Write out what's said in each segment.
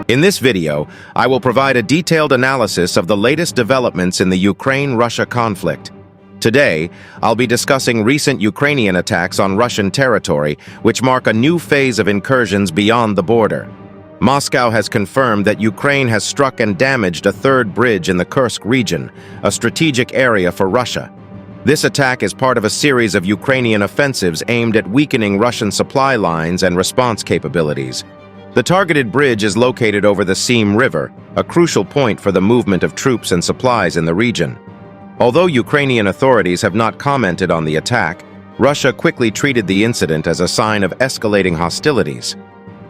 In this video, I will provide a detailed analysis of the latest developments in the Ukraine-Russia conflict. Today, I'll be discussing recent Ukrainian attacks on Russian territory, which mark a new phase of incursions beyond the border. Moscow has confirmed that Ukraine has struck and damaged a third bridge in the Kursk region, a strategic area for Russia. This attack is part of a series of Ukrainian offensives aimed at weakening Russian supply lines and response capabilities. The targeted bridge is located over the Seam River, a crucial point for the movement of troops and supplies in the region. Although Ukrainian authorities have not commented on the attack, Russia quickly treated the incident as a sign of escalating hostilities.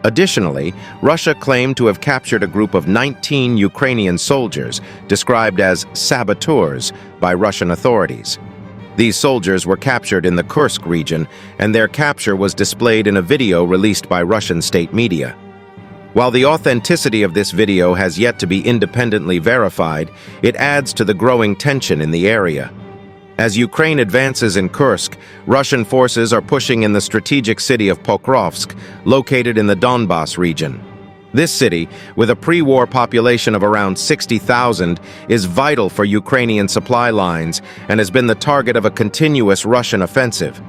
Additionally, Russia claimed to have captured a group of 19 Ukrainian soldiers, described as saboteurs, by Russian authorities. These soldiers were captured in the Kursk region, and their capture was displayed in a video released by Russian state media. While the authenticity of this video has yet to be independently verified, it adds to the growing tension in the area. As Ukraine advances in Kursk, Russian forces are pushing in the strategic city of Pokrovsk, located in the Donbas region. This city, with a pre-war population of around 60,000, is vital for Ukrainian supply lines and has been the target of a continuous Russian offensive.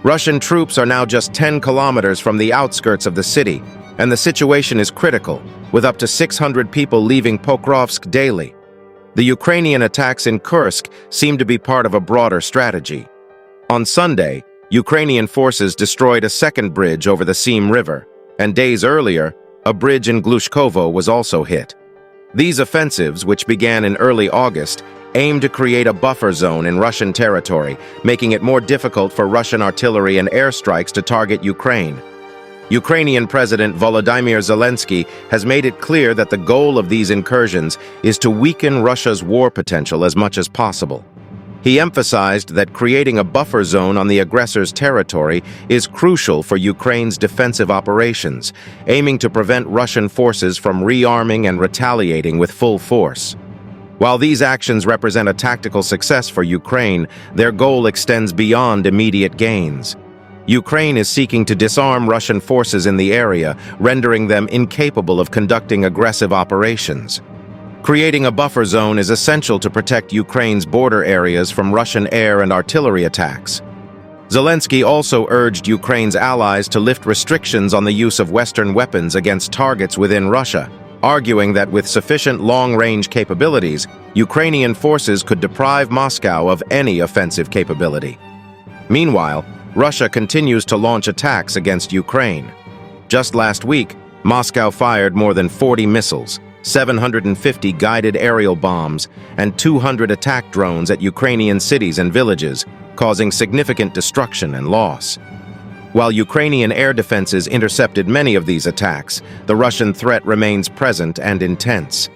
Russian troops are now just 10 kilometers from the outskirts of the city, and the situation is critical, with up to 600 people leaving Pokrovsk daily. The Ukrainian attacks in Kursk seem to be part of a broader strategy. On Sunday, Ukrainian forces destroyed a second bridge over the Seam River, and days earlier, a bridge in Glushkovo was also hit. These offensives, which began in early August, aim to create a buffer zone in Russian territory, making it more difficult for Russian artillery and airstrikes to target Ukraine. Ukrainian President Volodymyr Zelensky has made it clear that the goal of these incursions is to weaken Russia's war potential as much as possible. He emphasized that creating a buffer zone on the aggressor's territory is crucial for Ukraine's defensive operations, aiming to prevent Russian forces from rearming and retaliating with full force. While these actions represent a tactical success for Ukraine, their goal extends beyond immediate gains. Ukraine is seeking to disarm Russian forces in the area, rendering them incapable of conducting aggressive operations. Creating a buffer zone is essential to protect Ukraine's border areas from Russian air and artillery attacks. Zelensky also urged Ukraine's allies to lift restrictions on the use of Western weapons against targets within Russia, arguing that with sufficient long-range capabilities, Ukrainian forces could deprive Moscow of any offensive capability. Meanwhile, Russia continues to launch attacks against Ukraine. Just last week, Moscow fired more than 40 missiles, 750 guided aerial bombs, and 200 attack drones at Ukrainian cities and villages, causing significant destruction and loss. While Ukrainian air defenses intercepted many of these attacks, the Russian threat remains present and intense.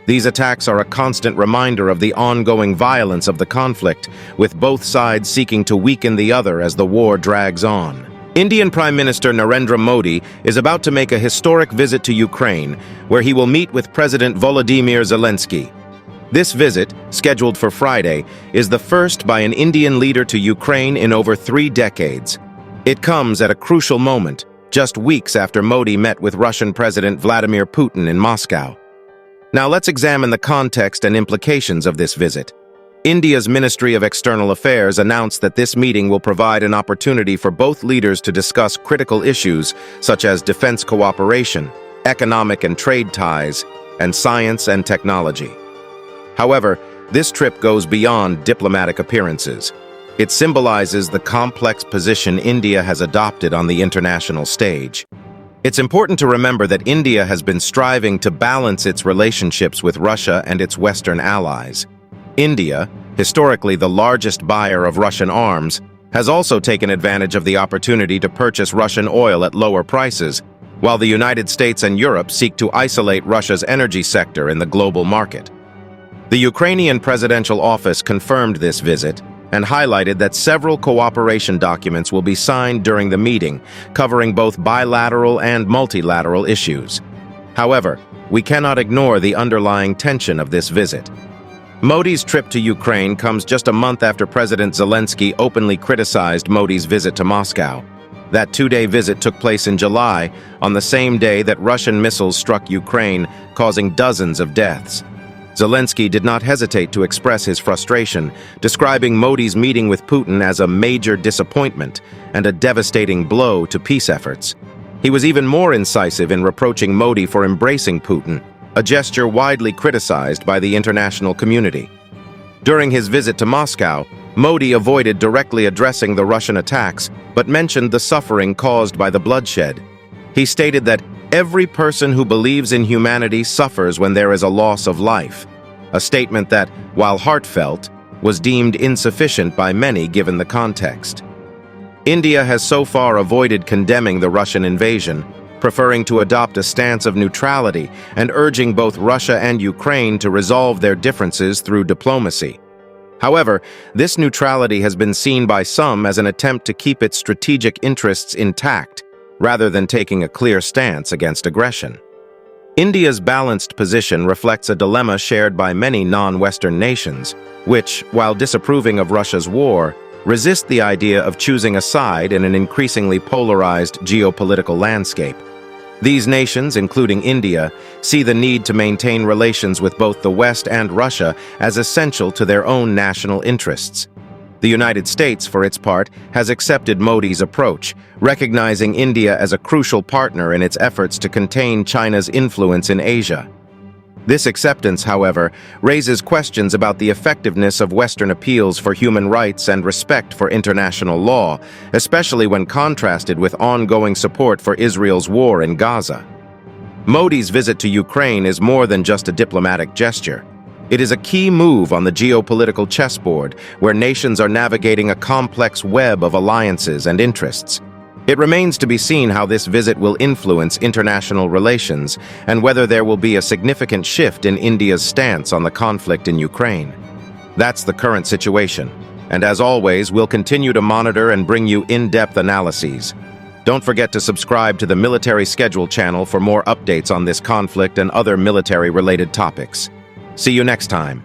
These attacks are a constant reminder of the ongoing violence of the conflict, with both sides seeking to weaken the other as the war drags on. Indian Prime Minister Narendra Modi is about to make a historic visit to Ukraine, where he will meet with President Volodymyr Zelensky. This visit, scheduled for Friday, is the first by an Indian leader to Ukraine in over 3 decades. It comes at a crucial moment, just weeks after Modi met with Russian President Vladimir Putin in Moscow. Now let's examine the context and implications of this visit. India's Ministry of External Affairs announced that this meeting will provide an opportunity for both leaders to discuss critical issues such as defense cooperation, economic and trade ties, and science and technology. However, this trip goes beyond diplomatic appearances. It symbolizes the complex position India has adopted on the international stage. It's important to remember that India has been striving to balance its relationships with Russia and its Western allies. India, historically the largest buyer of Russian arms, has also taken advantage of the opportunity to purchase Russian oil at lower prices, while the United States and Europe seek to isolate Russia's energy sector in the global market. The Ukrainian presidential office confirmed this visit and highlighted that several cooperation documents will be signed during the meeting, covering both bilateral and multilateral issues. However, we cannot ignore the underlying tension of this visit. Modi's trip to Ukraine comes just a month after President Zelensky openly criticized Modi's visit to Moscow. That two-day visit took place in July, on the same day that Russian missiles struck Ukraine, causing dozens of deaths. Zelensky did not hesitate to express his frustration, describing Modi's meeting with Putin as a major disappointment and a devastating blow to peace efforts. He was even more incisive in reproaching Modi for embracing Putin, a gesture widely criticized by the international community. During his visit to Moscow, Modi avoided directly addressing the Russian attacks, but mentioned the suffering caused by the bloodshed. He stated that every person who believes in humanity suffers when there is a loss of life, a statement that, while heartfelt, was deemed insufficient by many given the context. India has so far avoided condemning the Russian invasion, preferring to adopt a stance of neutrality and urging both Russia and Ukraine to resolve their differences through diplomacy. However, this neutrality has been seen by some as an attempt to keep its strategic interests intact, rather than taking a clear stance against aggression. India's balanced position reflects a dilemma shared by many non-Western nations, which, while disapproving of Russia's war, resist the idea of choosing a side in an increasingly polarized geopolitical landscape. These nations, including India, see the need to maintain relations with both the West and Russia as essential to their own national interests. The United States, for its part, has accepted Modi's approach, recognizing India as a crucial partner in its efforts to contain China's influence in Asia. This acceptance, however, raises questions about the effectiveness of Western appeals for human rights and respect for international law, especially when contrasted with ongoing support for Israel's war in Gaza. Modi's visit to Ukraine is more than just a diplomatic gesture. It is a key move on the geopolitical chessboard, where nations are navigating a complex web of alliances and interests. It remains to be seen how this visit will influence international relations and whether there will be a significant shift in India's stance on the conflict in Ukraine. That's the current situation, and as always, we'll continue to monitor and bring you in-depth analyses. Don't forget to subscribe to the Military Schedule channel for more updates on this conflict and other military-related topics. See you next time.